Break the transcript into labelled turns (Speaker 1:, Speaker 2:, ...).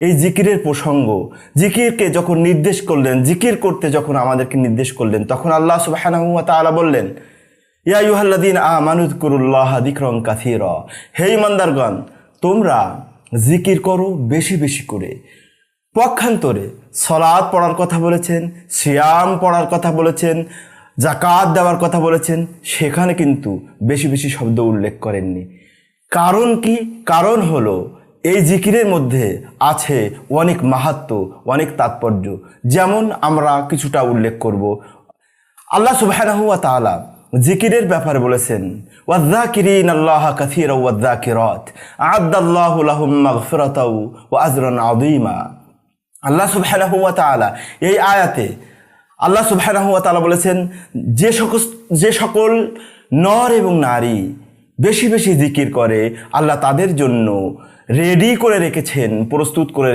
Speaker 1: এই জিকিরের প্রসঙ্গ, জিকিরকে যখন নির্দেশ করলেন, জিকির করতে যখন আমাদেরকে নির্দেশ করলেন, তখন আল্লাহ সুবহানাহু ওয়া তাআলা বললেন, ইয়া আইয়ুহাল্লাযীনা আমানু যকুরুল্লাহা যিকরান কাসীরা, হে ঈমানদারগণ, তোমরা জিকির করো বেশি বেশি করে। পক্ষান্তরে সালাত পড়ার কথা বলেছেন, সিয়াম পড়ার কথা বলেছেন, যাকাত দেওয়ার কথা বলেছেন, সেখানে কিন্তু বেশি বেশি শব্দ উল্লেখ করেননি। কারণ কি? কারণ হলো এই জিকিরের মধ্যে আছে অনেক মাহাত্ম্য, অনেক তাৎপর্য। যেমন আমরা কিছুটা উল্লেখ করব। আল্লাহ সুবহানাহু ওয়া তাআলা জিকিরের ব্যাপারে বলেছেন, ওয়াযযাকিরিনাল্লাহা কাসীরা ওয়াযযাকিরাত আ'আদ্দাল্লাহু লাহুম মাগফিরাতাও ওয়া আজরান আযীমা। আল্লাহ সুবহানাহু ওয়া তাআলা এই আয়াতে আল্লাহ সুবহানাহু ওয়া তাআলা বলেছেন, যে সকল নর এবং নারী বেশি বেশি জিকির করে, আল্লাহ তাদের জন্য রেডি করে রেখেছেন, প্রস্তুত করে